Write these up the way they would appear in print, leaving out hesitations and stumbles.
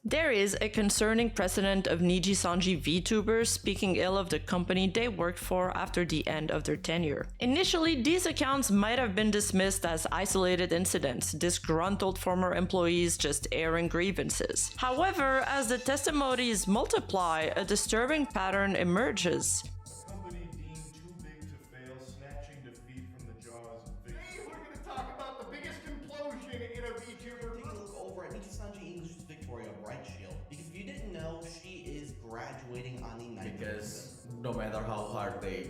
There is a concerning precedent of Nijisanji Vtubers speaking ill of the company they worked for after the end of their tenure. Initially, these accounts might have been dismissed as isolated incidents, disgruntled former employees just airing grievances. However, as the testimonies multiply, a disturbing pattern emerges. Because no matter how hard they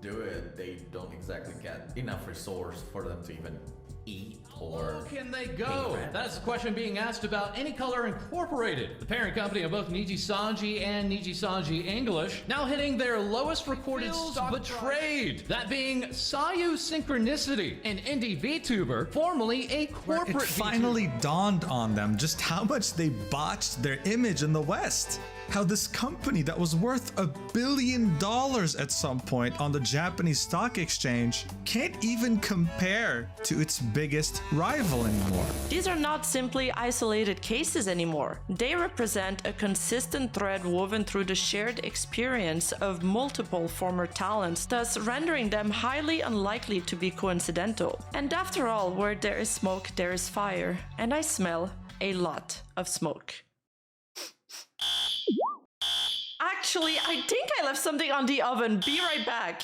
do it, they don't exactly get enough resource for them to even eat or... How can they go? That's the question being asked about Anycolor Incorporated, the parent company of both Nijisanji and Nijisanji English, now hitting their lowest recorded stock betrayed. That being Sayu Synchronicity, an indie VTuber, formerly a corporate It finally dawned on them just how much they botched their image in the West. How this company that was worth $1 billion at some point on the Japanese stock exchange can't even compare to its biggest rival anymore. These are not simply isolated cases anymore. They represent a consistent thread woven through the shared experience of multiple former talents, thus rendering them highly unlikely to be coincidental. And after all, where there is smoke, there is fire, and I smell a lot of smoke. Actually, I think I left something on the oven. Be right back.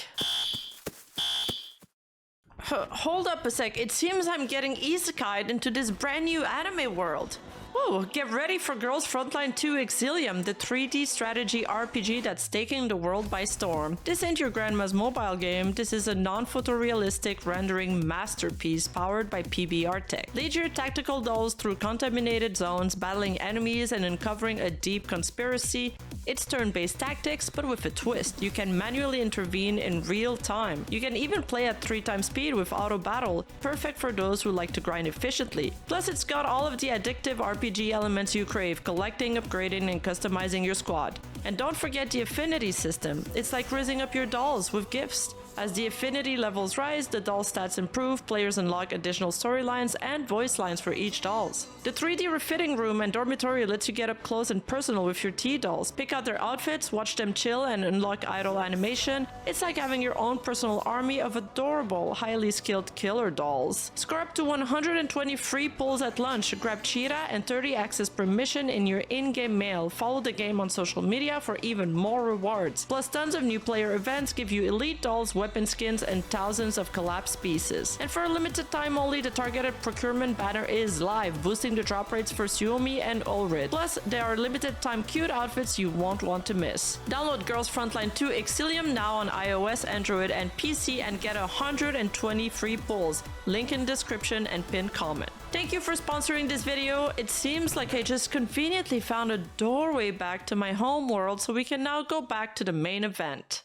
Hold up a sec. It seems I'm getting isekai'd into this brand new anime world. Whoa, get ready for Girls Frontline 2 Exilium, the 3D strategy RPG that's taking the world by storm. This ain't your grandma's mobile game, this is a non-photorealistic rendering masterpiece powered by PBR tech. Lead your tactical dolls through contaminated zones, battling enemies and uncovering a deep conspiracy. It's turn-based tactics, but with a twist. You can manually intervene in real time. You can even play at 3 times speed with auto battle, perfect for those who like to grind efficiently. Plus, it's got all of the addictive RPG elements you crave, collecting, upgrading, and customizing your squad. And don't forget the affinity system. It's like raising up your dolls with gifts. As the affinity levels rise, the doll stats improve, players unlock additional storylines and voice lines for each dolls. The 3D refitting room and dormitory lets you get up close and personal with your T-dolls. Pick out their outfits, watch them chill, and unlock idle animation. It's like having your own personal army of adorable, highly skilled killer dolls. Score up to 120 free pulls at lunch, grab Cheetah and 30 access per mission in your in-game mail. Follow the game on social media for even more rewards. Plus, tons of new player events give you elite dolls, weapon skins, and thousands of collapsed pieces. And for a limited time only, the targeted procurement banner is live, boosting the drop rates for Suomi and Ulrid. Plus, there are limited time cute outfits you won't want to miss. Download Girls Frontline 2 Exilium now on iOS, Android, and PC and get 120 free pulls. Link in description and pinned comment. Thank you for sponsoring this video. It seems like I just conveniently found a doorway back to my home world, so we can now go back to the main event.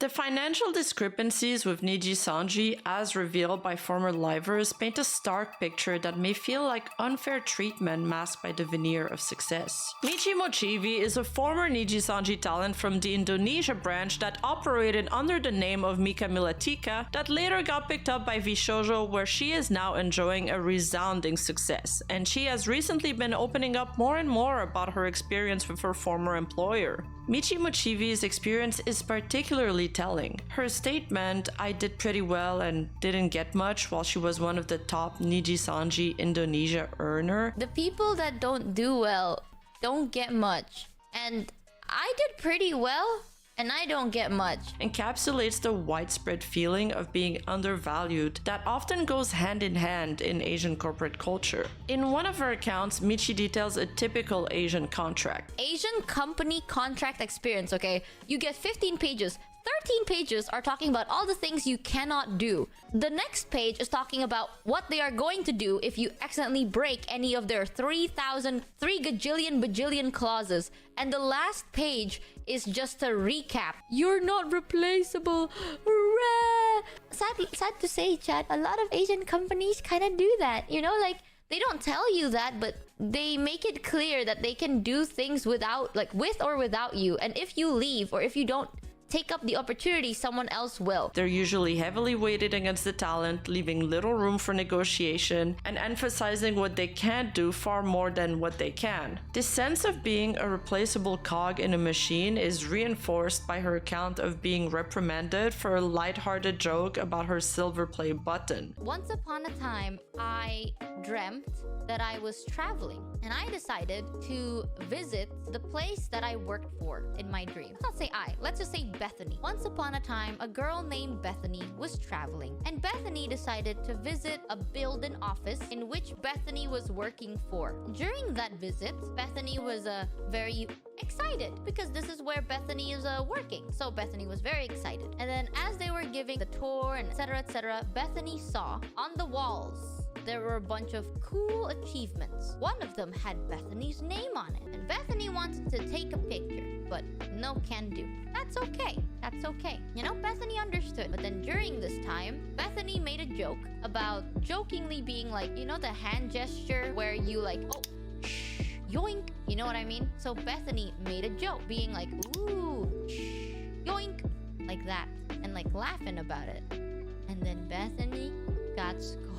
The financial discrepancies with Nijisanji, as revealed by former livers, paint a stark picture that may feel like unfair treatment masked by the veneer of success. Michi Mochivi is a former Nijisanji talent from the Indonesia branch that operated under the name of Mika Milatika that later got picked up by Vshoujo, where she is now enjoying a resounding success, and she has recently been opening up more and more about her experience with her former employer. Michi Mochivi's experience is particularly telling. Her statement, "I did pretty well and didn't get much," while she was one of the top Nijisanji Indonesia earner. The people that don't do well don't get much. And I did pretty well, and I don't get much. Encapsulates the widespread feeling of being undervalued that often goes hand in hand in Asian corporate culture. In one of her accounts, Michi details a typical Asian contract. Asian company contract experience, okay? You get 15 pages. 13 pages are talking about all the things you cannot do. The next page is talking about what they are going to do if you accidentally break any of their 3 gajillion bajillion clauses. And the last page is just a recap. You're not replaceable. Hooray! Sad to say, Chad, a lot of Asian companies kind of do that. You know, like, they don't tell you that, but they make it clear that they can do things without, like, with or without you. And if you leave or if you don't take up the opportunity, someone else will. They're usually heavily weighted against the talent, leaving little room for negotiation and emphasizing what they can't do far more than what they can. This sense of being a replaceable cog in a machine is reinforced by her account of being reprimanded for a lighthearted joke about her silver play button. Once upon a time, I dreamt that I was traveling, and I decided to visit the place that I worked for in my dream. Let's not say I, let's just say Bethany. Once upon a time, a girl named Bethany was traveling, and Bethany decided to visit a built-in office in which Bethany was working for. During that visit, Bethany was very excited because this is where Bethany is working. So Bethany was very excited. And then as they were giving the tour and etc., Bethany saw on the walls there were a bunch of cool achievements. One of them had Bethany's name on it. And Bethany wanted to take a picture, but no can do. That's okay. That's okay. You know, Bethany understood. But then during this time, Bethany made a joke about jokingly being like, you know, the hand gesture where you like, oh, shh, yoink. You know what I mean? So Bethany made a joke being like, ooh, shh, yoink. Like that. And like laughing about it. And then Bethany got scolded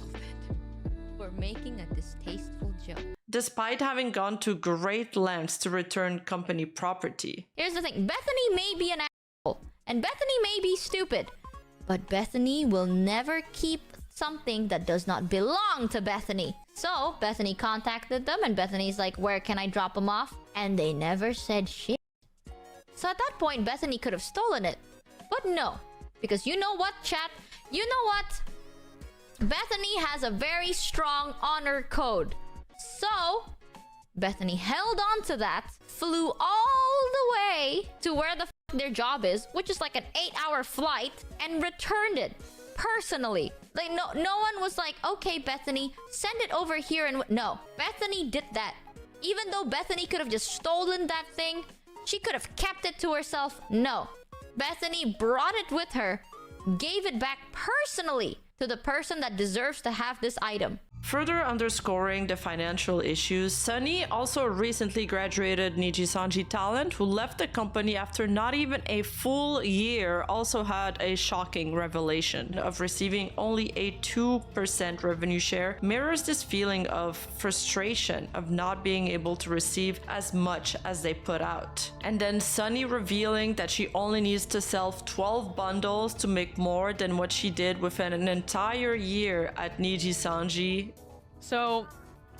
for making a distasteful joke. Despite having gone to great lengths to return company property. Here's the thing, Bethany may be an asshole, and Bethany may be stupid, but Bethany will never keep something that does not belong to Bethany. So Bethany contacted them, and Bethany's like, where can I drop them off? And they never said shit. So at that point, Bethany could have stolen it. But no, because you know what, chat? You know what? Bethany has a very strong honor code. So, Bethany held on to that, flew all the way to where the their job is, which is like an 8-hour flight, and returned it personally. Like no one was like, okay, Bethany, send it over here. And no, Bethany did that. Even though Bethany could have just stolen that thing, she could have kept it to herself. No, Bethany brought it with her, gave it back personally to the person that deserves to have this item. Further underscoring the financial issues, Sunny also recently graduated Nijisanji talent who left the company after not even a full year also had a shocking revelation of receiving only a 2% revenue share. Mirrors this feeling of frustration of not being able to receive as much as they put out. And then Sunny revealing that she only needs to sell 12 bundles to make more than what she did within an entire year at Nijisanji. So,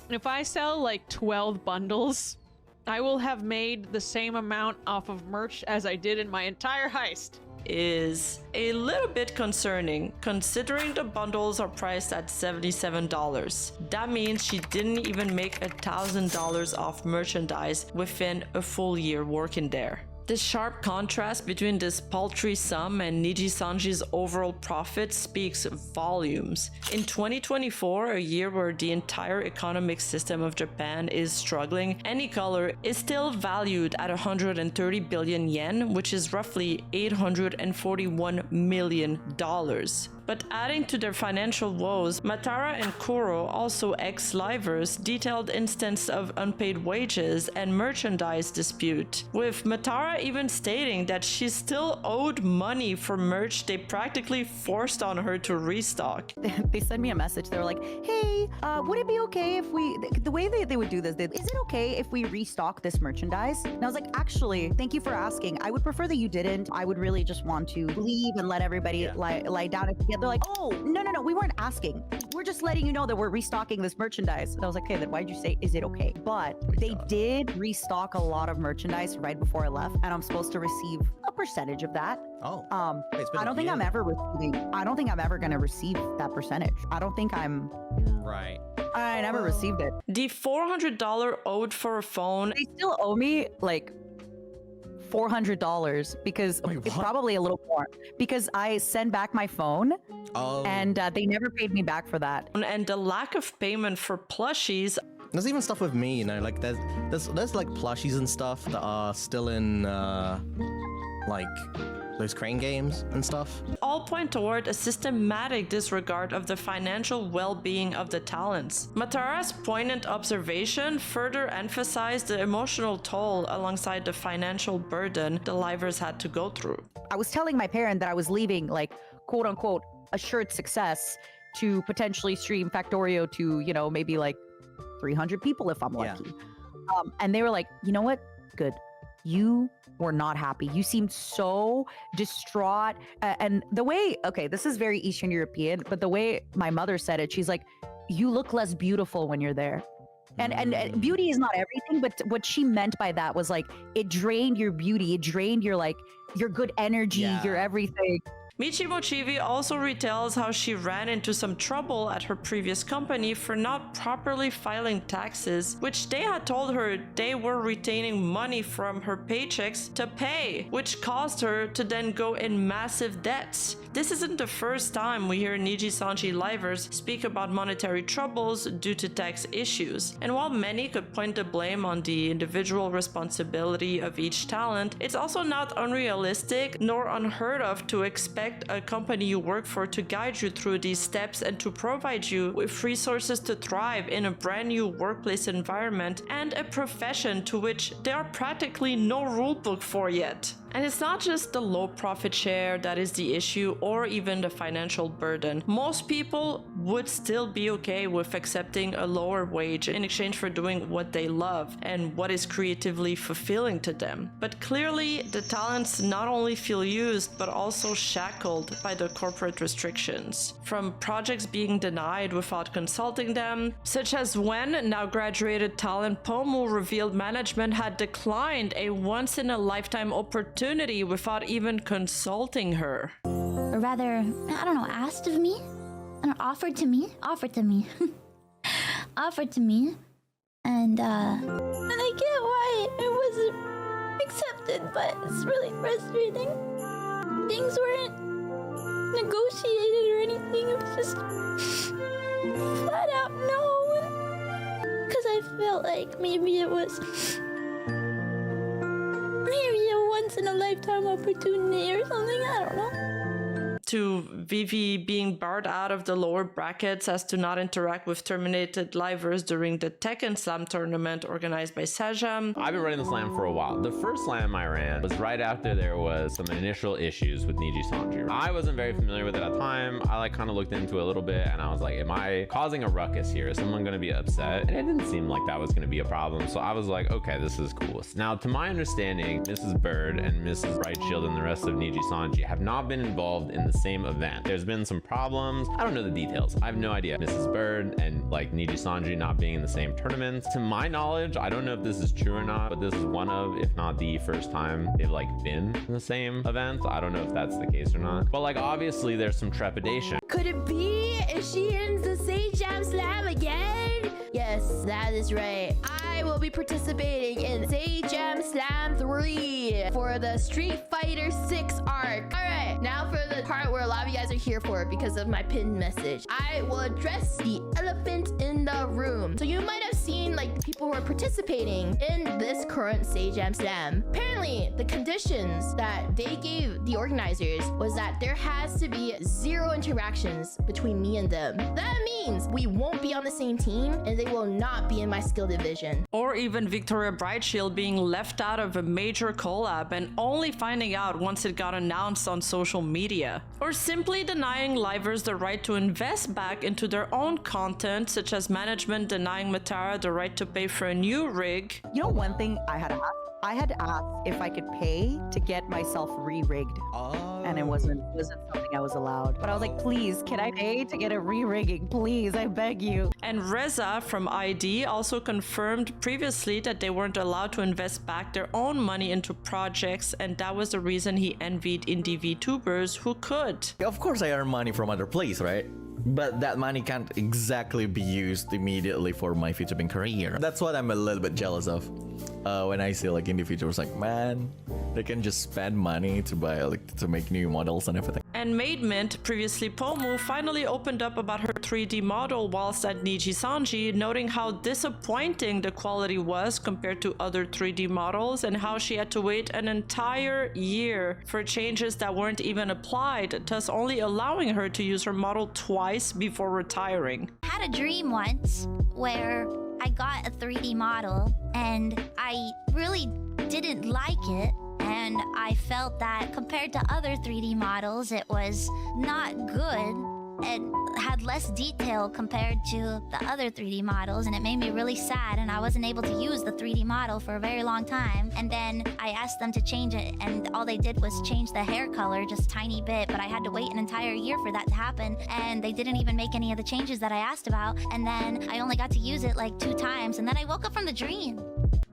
if I sell like 12 bundles, I will have made the same amount off of merch as I did in my entire heist. Is a little bit concerning considering the bundles are priced at $77. That means she didn't even make $1,000 off merchandise within a full year working there. The sharp contrast between this paltry sum and Nijisanji's overall profit speaks volumes. In 2024, a year where the entire economic system of Japan is struggling, any color is still valued at 130 billion yen, which is roughly $841 million. But adding to their financial woes, Matara and Kuro, also ex-livers, detailed instances of unpaid wages and merchandise dispute, with Matara even stating that she still owed money for merch they practically forced on her to restock. They sent me a message. They were like, hey, would it be okay if we... The way they would do this, is it okay if we restock this merchandise? And I was like, actually, thank you for asking. I would prefer that you didn't. I would really just want to leave and let everybody lie down and forget. They're like, oh, no, we weren't asking. We're just letting you know that we're restocking this merchandise. And I was like, okay, then why'd you say, is it okay? But they did restock a lot of merchandise right before I left, and I'm supposed to receive a percentage of that. Oh. I don't think I'm ever going to receive that percentage. I don't think I'm... Right. I never received it. The $400 owed for a phone. They still owe me like $400 because it's probably a little more because I sent back my phone and they never paid me back for that. And the lack of payment for plushies. There's even stuff with me, you know, like there's like plushies and stuff that are still in like those crane games and stuff. All point toward a systematic disregard of the financial well-being of the talents. Matara's poignant observation further emphasized the emotional toll alongside the financial burden the livers had to go through. I was telling my parent that I was leaving, like, quote unquote, assured success to potentially stream Factorio to, you know, maybe like 300 people if I'm lucky. And they were like, you know what? Good. You were not happy. You seemed so distraught. And the way, okay, this is very Eastern European, but the way my mother said it, she's like, you look less beautiful when you're there. And beauty is not everything, but what she meant by that was like, it drained your beauty. It drained your, like, your good energy, your everything. Michi Mochivi also retells how she ran into some trouble at her previous company for not properly filing taxes, which they had told her they were retaining money from her paychecks to pay, which caused her to then go in massive debts. This isn't the first time we hear Nijisanji livers speak about monetary troubles due to tax issues. And while many could point the blame on the individual responsibility of each talent, it's also not unrealistic nor unheard of to expect a company you work for to guide you through these steps and to provide you with resources to thrive in a brand new workplace environment and a profession to which there are practically no rulebook for yet. And it's not just the low profit share that is the issue or even the financial burden. Most people would still be okay with accepting a lower wage in exchange for doing what they love and what is creatively fulfilling to them. But clearly, the talents not only feel used but also shackled by the corporate restrictions. From projects being denied without consulting them, such as when now graduated talent Pomu revealed management had declined a once-in-a-lifetime opportunity without even consulting her. Or rather, I don't know, asked of me? And offered to me? Offered to me. Offered to me. And I get why it wasn't accepted, but it's really frustrating. Things weren't negotiated or anything, it was just flat out no. Because I felt like maybe it was a once-in-a-lifetime opportunity or something, I don't know. To Vivi being barred out of the lower brackets as to not interact with terminated livers during the Tekken Slam tournament organized by Sajam. I've been running the slam for a while. The first slam I ran was right after there was some initial issues with Nijisanji. I wasn't very familiar with it at the time. I like kind of looked into it a little bit and I was like, am I causing a ruckus here? Is someone gonna be upset? And it didn't seem like that was gonna be a problem. So I was like, okay, this is cool. Now, to my understanding, Mrs. Bird and Mrs. Brightshield and the rest of Nijisanji have not been involved in the same event. There's been some problems. I don't know the details. I have no idea. Mrs. Bird and like Nijisanji not being in the same tournaments. To my knowledge, I don't know if this is true or not, but this is one of, if not the first time they've like been in the same event. I don't know if that's the case or not. But like obviously there's some trepidation. Could it be? Is she in the Sejam Slam again? Yes, that is right. I will be participating in Sejam Slam 3 for the Street Fighter 6 arc. Alright, now for the part where a lot of you guys are here for because of my pinned message. I will address the elephant in the room. So you might have seen like people who are participating in this current Sejam Slam. Apparently, the conditions that they gave the organizers was that there has to be 0 interactions between me and them. That means we won't be on the same team and they will not be in my skill division. Or even Victoria Brightshield being left out of a major collab and only finding out once it got announced on social media. Or simply denying livers the right to invest back into their own content, such as management denying Matara the right to pay for a new rig. You know, one thing I had to ask? I had to ask if I could pay to get myself re-rigged. And it wasn't something I was allowed. But I was like, please, can I pay to get a re-rigging? Please, I beg you. And Reza from ID also confirmed previously that they weren't allowed to invest back their own money into projects, and that was the reason he envied indie VTubers who could. Of course I earn money from other places, right? But that money can't exactly be used immediately for my VTubing career. That's what I'm a little bit jealous of. When I see like indie VTubers like, man, they can just spend money to buy like to make new models and everything. And And Maidmint, previously Pomu, finally opened up about her 3D model whilst at Nijisanji, noting how disappointing the quality was compared to other 3D models and how she had to wait an entire year for changes that weren't even applied, thus only allowing her to use her model twice before retiring. I had a dream once where I got a 3D model and I really didn't like it. And I felt that compared to other 3D models, it was not good and had less detail compared to the other 3D models, and it made me really sad, and I wasn't able to use the 3D model for a very long time. And then I asked them to change it, and all they did was change the hair color just a tiny bit, but I had to wait an entire year for that to happen, and they didn't even make any of the changes that I asked about, and then I only got to use it like 2 times, and then I woke up from the dream.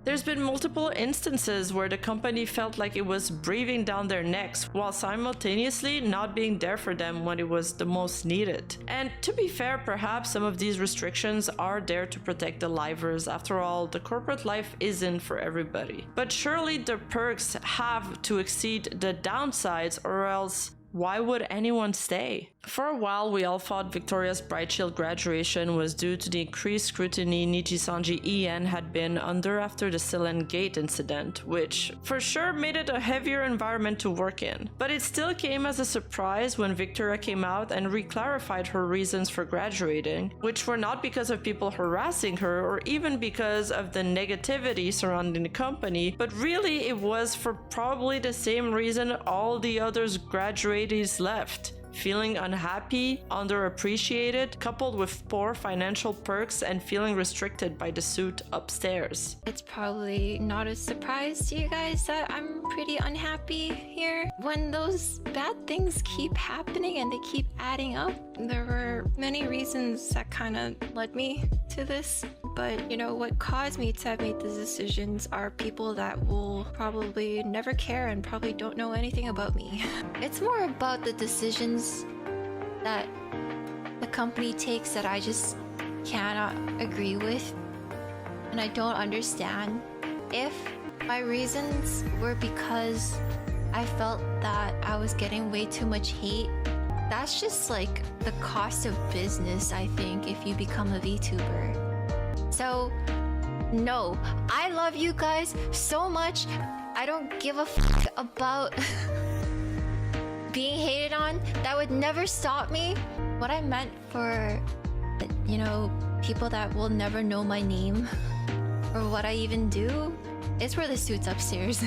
There's been multiple instances where the company felt like it was breathing down their necks while simultaneously not being there for them when it was the most needed. And to be fair, perhaps some of these restrictions are there to protect the livers. After all, the corporate life isn't for everybody. But surely the perks have to exceed the downsides, or else why would anyone stay? For a while, we all thought Victoria's Bright Shield graduation was due to the increased scrutiny Nijisanji EN had been under after the Silen Gate incident, which for sure made it a heavier environment to work in. But it still came as a surprise when Victoria came out and reclarified her reasons for graduating, which were not because of people harassing her or even because of the negativity surrounding the company, but really it was for probably the same reason all the others graduatees left. Feeling unhappy, underappreciated, coupled with poor financial perks and feeling restricted by the suit upstairs. It's probably not a surprise to you guys that I'm pretty unhappy here. When those bad things keep happening and they keep adding up, there were many reasons that kind of led me to this. But, you know, what caused me to have made these decisions are people that will probably never care and probably don't know anything about me. It's more about the decisions that the company takes that I just cannot agree with. And I don't understand. If my reasons were because I felt that I was getting way too much hate, that's just like the cost of business, I think, if you become a VTuber. So, no, I love you guys so much. I don't give a f about being hated on. That would never stop me. What I meant for, you know, people that will never know my name or what I even do, is for the suits upstairs.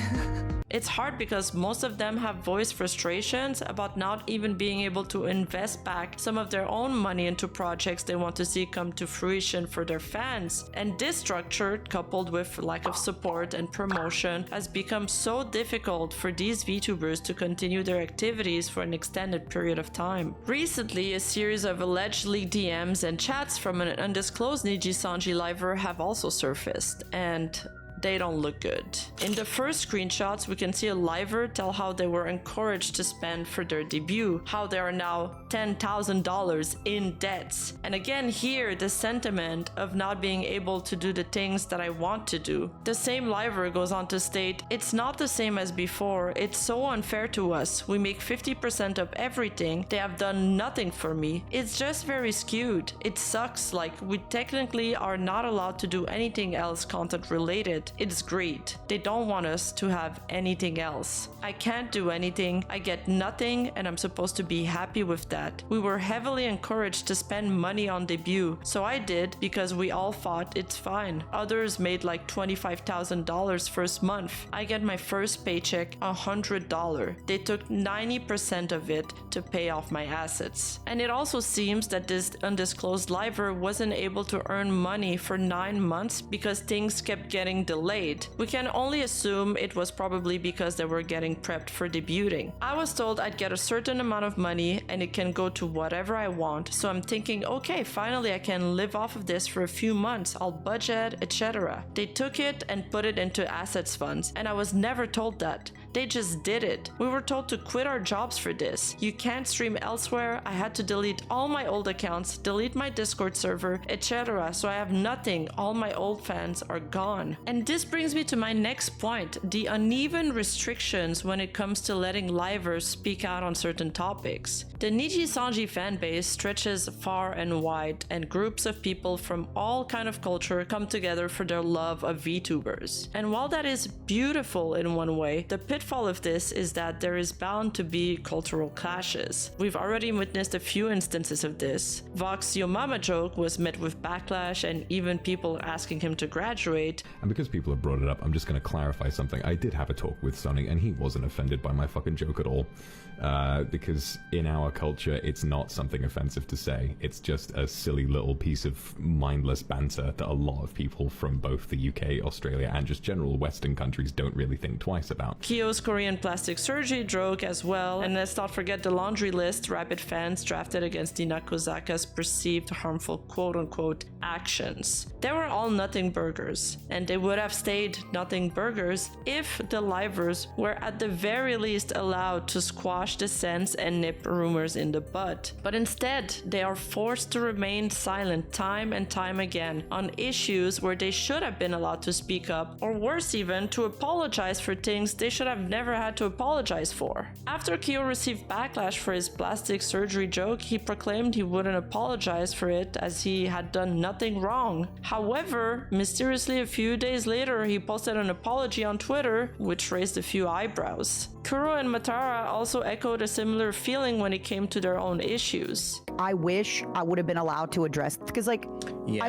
It's hard because most of them have voiced frustrations about not even being able to invest back some of their own money into projects they want to see come to fruition for their fans. And this structure, coupled with lack of support and promotion, has become so difficult for these VTubers to continue their activities for an extended period of time. Recently, a series of alleged leaked DMs and chats from an undisclosed Nijisanji liver have also surfaced, and they don't look good. In the first screenshots, we can see a liver tell how they were encouraged to spend for their debut, how they are now $10,000 in debts. And again here, the sentiment of not being able to do the things that I want to do. The same liver goes on to state, it's not the same as before, it's so unfair to us. We make 50% of everything, they have done nothing for me. It's just very skewed. It sucks, like we technically are not allowed to do anything else content related. It's great. They don't want us to have anything else. I can't do anything, I get nothing, and I'm supposed to be happy with that. We were heavily encouraged to spend money on debut, so I did because we all thought it's fine. Others made like $25,000 first month. I get my first paycheck $100. They took 90% of it to pay off my assets. And it also seems that this undisclosed liver wasn't able to earn money for 9 months because things kept getting delayed. We can only assume it was probably because they were getting prepped for debuting. I was told I'd get a certain amount of money and it can go to whatever I want, so I'm thinking, okay, finally I can live off of this for a few months, I'll budget, etc. They took it and put it into assets funds, and I was never told that. They just did it. We were told to quit our jobs for this. You can't stream elsewhere. I had to delete all my old accounts, delete my Discord server, etc. So I have nothing. All my old fans are gone. And this brings me to my next point, the uneven restrictions when it comes to letting livers speak out on certain topics. The Nijisanji fanbase stretches far and wide, and groups of people from all kind of culture come together for their love of VTubers. And while that is beautiful in one way, the pitfall of this is that there is bound to be cultural clashes. We've already witnessed a few instances of this. Vox Yo Mama joke was met with backlash and even people asking him to graduate. And because people have brought it up, I'm just going to clarify something. I did have a talk with Sonny and he wasn't offended by my fucking joke at all. Because in our culture, it's not something offensive to say. It's just a silly little piece of mindless banter that a lot of people from both the UK, Australia, and just general Western countries don't really think twice about. Kyo's Korean plastic surgery joke as well, and let's not forget the laundry list Rabbit fans drafted against Dina Kozaka's perceived harmful quote-unquote actions. They were all nothing burgers, and they would have stayed nothing burgers if the livers were at the very least allowed to squash dissents and nip rumors in the bud. But instead, they are forced to remain silent time and time again on issues where they should have been allowed to speak up, or worse even, to apologize for things they should have never had to apologize for. After Kyo received backlash for his plastic surgery joke, he proclaimed he wouldn't apologize for it as he had done nothing wrong. However, mysteriously a few days later, he posted an apology on Twitter, which raised a few eyebrows. Kuro and Matara also echoed a similar feeling when it came to their own issues. I wish I would have been allowed to address, because I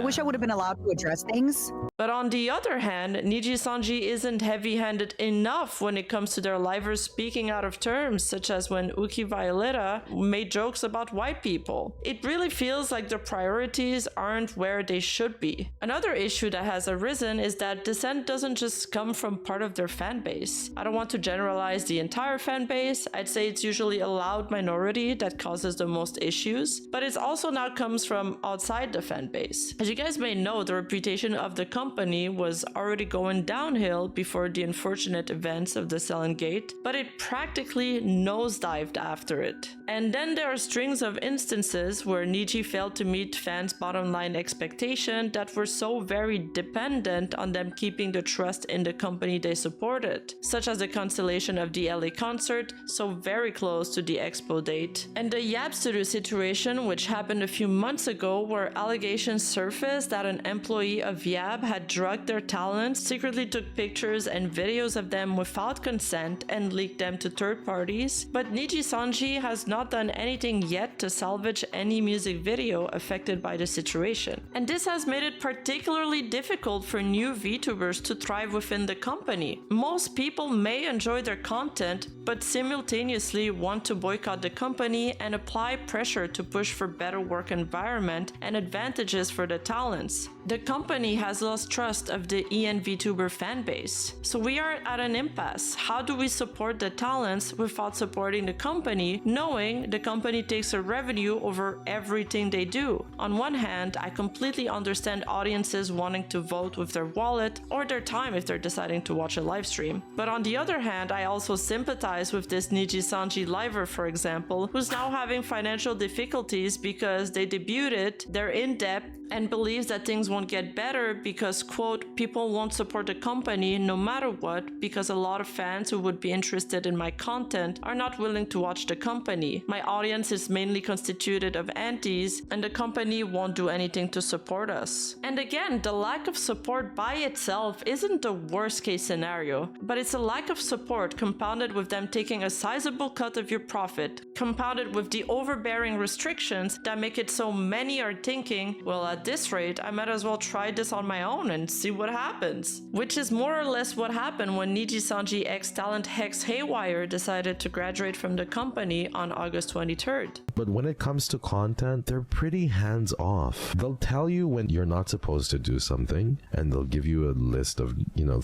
wish I would have been allowed to address things. But on the other hand, Nijisanji isn't heavy-handed enough when it comes to their livers speaking out of terms, such as when Uki Violeta made jokes about white people. It really feels like their priorities aren't where they should be. Another issue that has arisen is that dissent doesn't just come from part of their fan base. I don't want to generalize the entire fan base. I'd say it's usually a loud minority that causes the most issues, but it also now comes from outside the fan base. As you guys may know, the reputation of the company was already going downhill before the unfortunate events of the Selen Gate, but it practically nosedived after it. And then there are strings of instances where Niji failed to meet fans' bottom line expectation that were so very dependent on them keeping the trust in the company they supported, such as the cancellation of the LA concert, so very close to the expo date, and the Yab Studio situation, which happened a few months ago, where allegations surfaced that an employee of Yab had drugged their talents, secretly took pictures and videos of them without consent and leaked them to third parties. But Nijisanji has not done anything yet to salvage any music video affected by the situation. And this has made it particularly difficult for new VTubers to thrive within the company. Most people may enjoy their content, but simultaneously want to boycott the company and apply pressure to push for better work environment and advantages for the talents. The company has lost trust of the EN VTuber fanbase. So we are at an impasse. How do we support the talents without supporting the company, knowing the company takes a revenue over everything they do? On one hand, I completely understand audiences wanting to vote with their wallet or their time if they're deciding to watch a live stream. But on the other hand, I also sympathize with this Nijisanji liver, for example, who's now having financial difficulties because they debuted, they're in debt, and believes that things won't get better because, quote, people won't support the company no matter what because a lot of fans who would be interested in my content are not willing to watch the company. My audience is mainly constituted of antis and the company won't do anything to support us. And again, the lack of support by itself isn't the worst case scenario, but it's a lack of support compounded with them taking a sizable cut of your profit, compounded with the overbearing restrictions that make it so many are thinking, well, at this rate, I might as well try this on my own and see what happens. Which is more or less what happened when Nijisanji ex-talent Hex Haywire decided to graduate from the company on August 23rd. But when it comes to content, they're pretty hands-off. They'll tell you when you're not supposed to do something, and they'll give you a list of,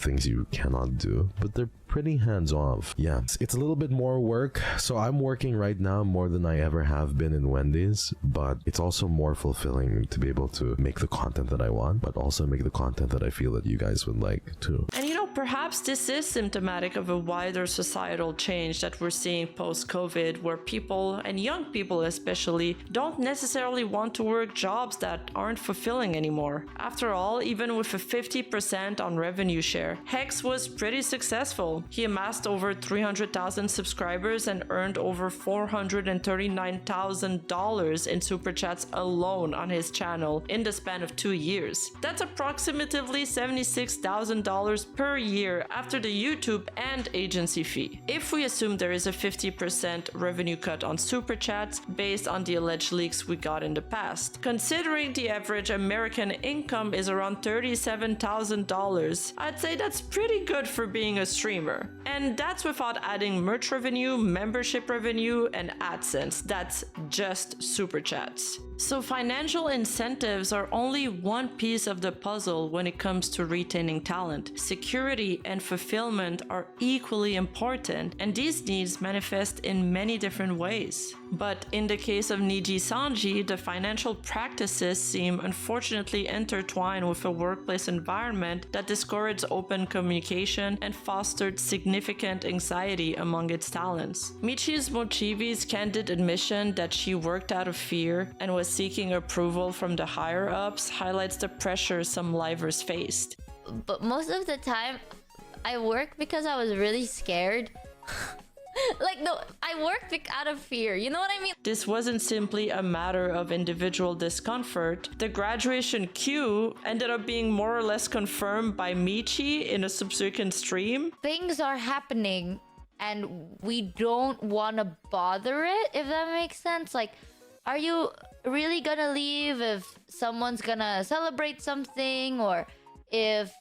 things you cannot do, but they're pretty hands-off. Yeah, it's a little bit more work. So I'm working right now more than I ever have been in Wendy's, but it's also more fulfilling to be able to make the content that I want, but also make the content that I feel that you guys would like too. And you know, perhaps this is symptomatic of a wider societal change that we're seeing post-COVID, where people, and young people especially, don't necessarily want to work jobs that aren't fulfilling anymore. After all, even with a 50% on revenue share, Hex was pretty successful. He amassed over 300,000 subscribers and earned over $439,000 in super chats alone on his channel in the span of 2 years. That's approximately $76,000 per year after the YouTube and agency fee. If we assume there is a 50% revenue cut on super chats based on the alleged leaks we got in the past, considering the average American income is around $37,000, I'd say that's pretty good for being a streamer. And that's without adding merch revenue, membership revenue, and AdSense. That's just super chats. So financial incentives are only one piece of the puzzle when it comes to retaining talent. Security and fulfillment are equally important, and these needs manifest in many different ways. But in the case of Nijisanji, the financial practices seem unfortunately intertwined with a workplace environment that discouraged open communication and fostered significant anxiety among its talents. Michi's Mochivi's candid admission that she worked out of fear and was seeking approval from the higher-ups highlights the pressure some livers faced. But most of the time, I worked because I was really scared. Like, no, I worked out of fear, you know what I mean? This wasn't simply a matter of individual discomfort. The graduation queue ended up being more or less confirmed by Michi in a subsequent stream. Things are happening and we don't want to bother it, if that makes sense. Like, are you really gonna leave if someone's gonna celebrate something, or if,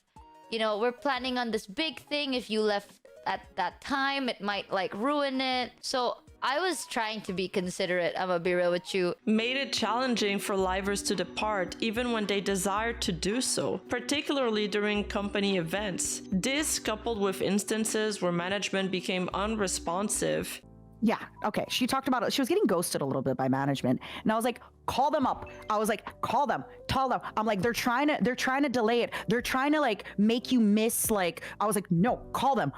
you know, we're planning on this big thing, if you left at that time, it might like ruin it. So I was trying to be considerate, I'm gonna be real with you. Made it challenging for livers to depart even when they desired to do so, particularly during company events. This, coupled with instances where management became unresponsive. Yeah, okay. She talked about it. She was getting ghosted a little bit by management. And I was like, call them up. I was like, call them, tell them. I'm like, they're trying to delay it. They're trying to like make you miss, like, I was like, no, call them.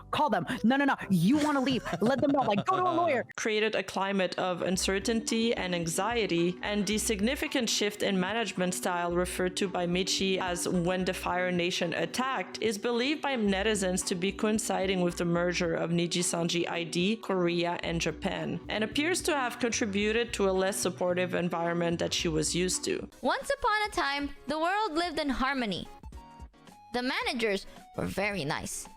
No. You want to leave. Let them know, like, go to a lawyer. Created a climate of uncertainty and anxiety, and the significant shift in management style referred to by Michi as when the Fire Nation attacked is believed by netizens to be coinciding with the merger of Nijisanji ID, Korea, and Japan, and appears to have contributed to a less supportive environment that she was used to. Once upon a time, the world lived in harmony. The managers were very nice.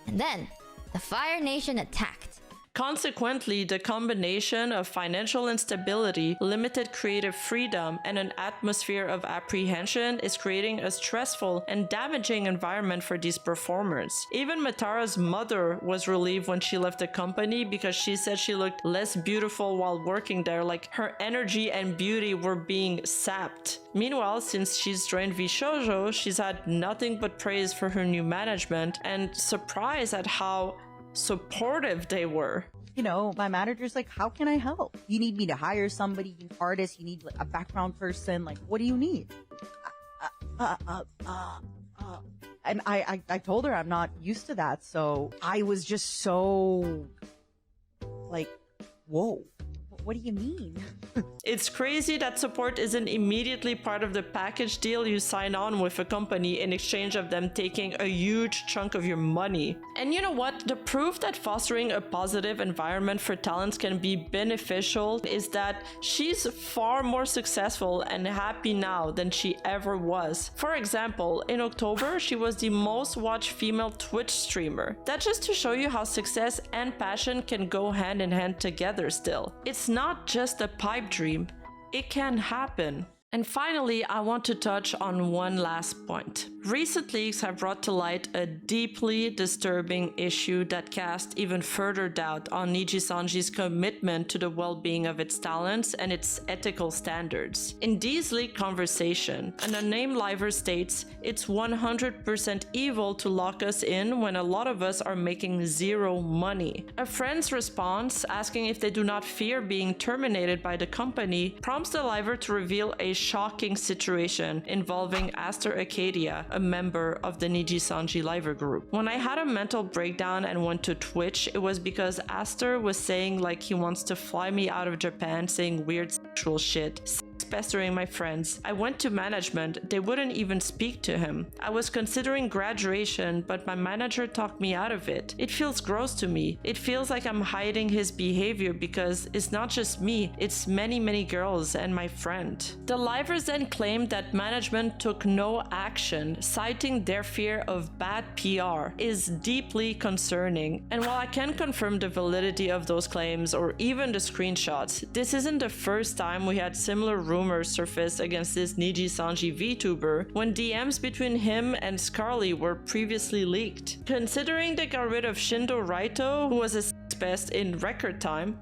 And then, the Fire Nation attacked. Consequently, the combination of financial instability, limited creative freedom, and an atmosphere of apprehension is creating a stressful and damaging environment for these performers. Even Matara's mother was relieved when she left the company because she said she looked less beautiful while working there, like her energy and beauty were being sapped. Meanwhile, since she's joined VShojo, she's had nothing but praise for her new management and surprise at how supportive they were. You know, my manager's like, how can I help? You need me to hire somebody, an artist, you need like a background person, like, what do you need? And I told her I'm not used to that, so I was just so like, whoa. What do you mean? It's crazy that support isn't immediately part of the package deal you sign on with a company in exchange of them taking a huge chunk of your money. And you know what? The proof that fostering a positive environment for talents can be beneficial is that she's far more successful and happy now than she ever was. For example, in October, she was the most watched female Twitch streamer. That's just to show you how success and passion can go hand in hand together still. It's not just a pipe dream, it can happen. And finally, I want to touch on one last point. Recent leaks have brought to light a deeply disturbing issue that cast even further doubt on Nijisanji's commitment to the well-being of its talents and its ethical standards. In these leaked conversation, an unnamed liver states, "It's 100% evil to lock us in when a lot of us are making zero money." A friend's response, asking if they do not fear being terminated by the company, prompts the liver to reveal a shocking situation involving Aster Acadia, a member of the Nijisanji Liver group. "When I had a mental breakdown and went to Twitch, it was because Aster was saying like he wants to fly me out of Japan, saying weird sexual shit, pestering my friends. I went to management, they wouldn't even speak to him. I was considering graduation, but my manager talked me out of it. It feels gross to me. It feels like I'm hiding his behavior because it's not just me, it's many girls and my friend." The livers then claimed that management took no action, citing their fear of bad PR is deeply concerning. And while I can confirm the validity of those claims or even the screenshots, this isn't the first time we had similar rumors surfaced against this Nijisanji Vtuber when DMs between him and Scarly were previously leaked. Considering they got rid of Shindo Raito, who was a best in record time,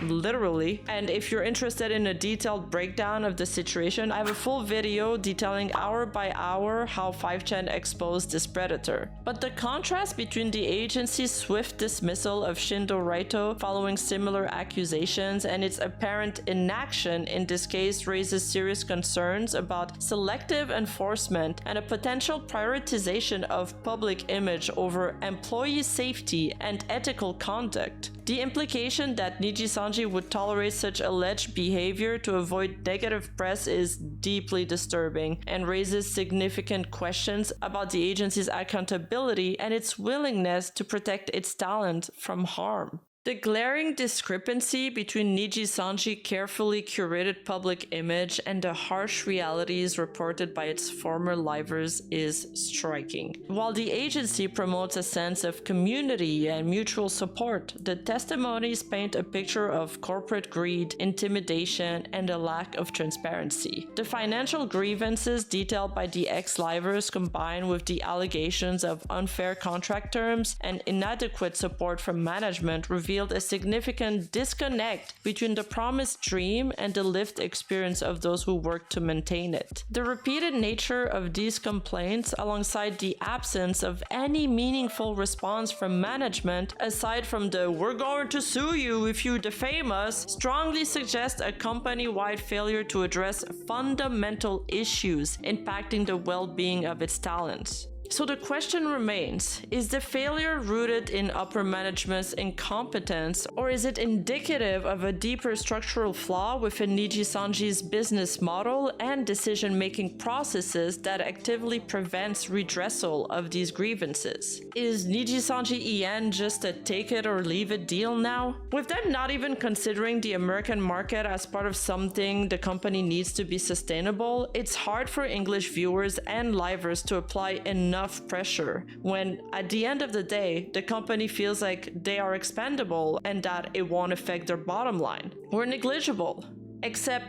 literally. And if you're interested in a detailed breakdown of the situation, I have a full video detailing hour by hour how 5chan exposed this predator. But the contrast between the agency's swift dismissal of Shindo Raito following similar accusations and its apparent inaction in this case raises serious concerns about selective enforcement and a potential prioritization of public image over employee safety and ethical conduct. The implication that Nijisanji would tolerate such alleged behavior to avoid negative press is deeply disturbing and raises significant questions about the agency's accountability and its willingness to protect its talent from harm. The glaring discrepancy between Nijisanji's carefully curated public image and the harsh realities reported by its former livers is striking. While the agency promotes a sense of community and mutual support, the testimonies paint a picture of corporate greed, intimidation, and a lack of transparency. The financial grievances detailed by the ex-livers combined with the allegations of unfair contract terms and inadequate support from management reveal a significant disconnect between the promised dream and the lived experience of those who work to maintain it. The repeated nature of these complaints, alongside the absence of any meaningful response from management, aside from the "we're going to sue you if you defame us," strongly suggest a company-wide failure to address fundamental issues impacting the well-being of its talents. So the question remains, is the failure rooted in upper management's incompetence, or is it indicative of a deeper structural flaw within Nijisanji's business model and decision-making processes that actively prevents redressal of these grievances? Is Nijisanji EN just a take-it-or-leave-it deal now? With them not even considering the American market as part of something the company needs to be sustainable, it's hard for English viewers and livers to apply enough pressure when, at the end of the day, the company feels like they are expendable and that it won't affect their bottom line. We're negligible. Except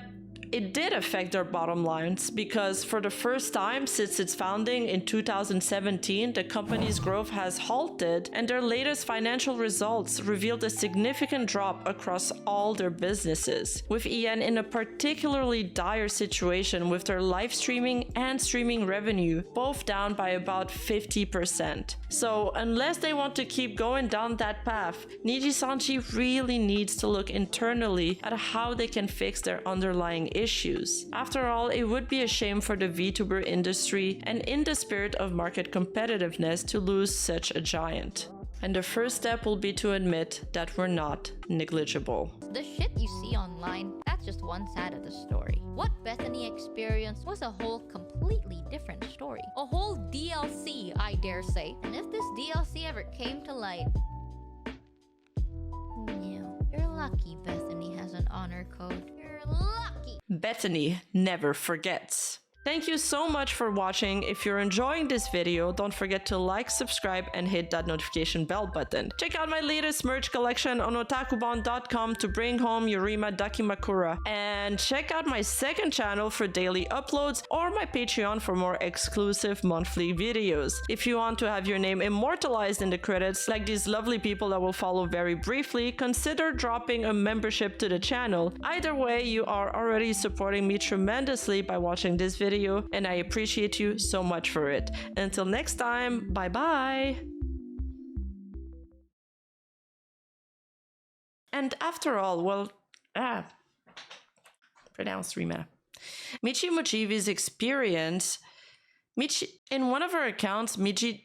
it did affect their bottom lines because for the first time since its founding in 2017, the company's growth has halted and their latest financial results revealed a significant drop across all their businesses, with EN in a particularly dire situation with their live streaming and streaming revenue both down by about 50%. So unless they want to keep going down that path, Nijisanji really needs to look internally at how they can fix their underlying issues. After all, it would be a shame for the VTuber industry and in the spirit of market competitiveness to lose such a giant. And the first step will be to admit that we're not negligible. The shit you see online, that's just one side of the story. What Bethany experienced was a whole completely different story. A whole DLC, I dare say. And if this DLC ever came to light... You're lucky Bethany has an honor code. You're lucky! Bethany never forgets. Thank you so much for watching. If you're enjoying this video, don't forget to like, subscribe, and hit that notification bell button. Check out my latest merch collection on otakubon.com to bring home your Rima Dakimakura. And check out my second channel for daily uploads or my Patreon for more exclusive monthly videos. If you want to have your name immortalized in the credits, like these lovely people that will follow very briefly, consider dropping a membership to the channel. Either way, you are already supporting me tremendously by watching this video, and I appreciate you so much for it. Until next time, bye bye! And after all, well, pronounce Rima. Michi Mochivi's experience, in one of her accounts, Michi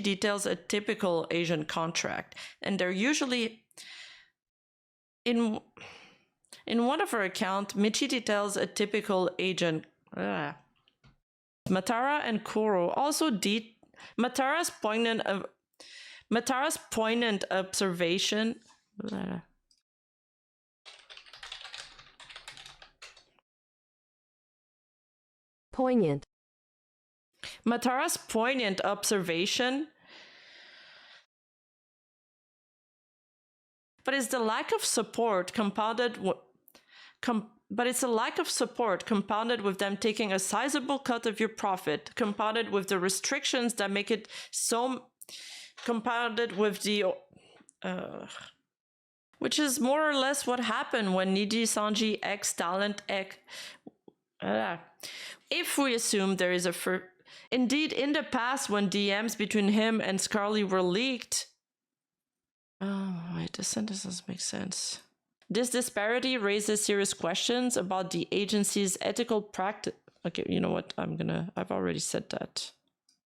details a typical Asian contract, and they're usually in one of her accounts, Michi details a typical Asian. Matara and Kuro also Matara's poignant observation. Poignant. Matara's poignant observation. But it's the lack of support compounded it's a lack of support compounded with them taking a sizable cut of your profit, compounded with the restrictions that make it so, compounded with the which is more or less what happened when Nijisanji X talent X. If we assume there is indeed in the past when DMs between him and Scarly were leaked. Oh wait, this sentence doesn't make sense. This disparity raises serious questions about the agency's ethical practice. Okay, you know what? I've already said that.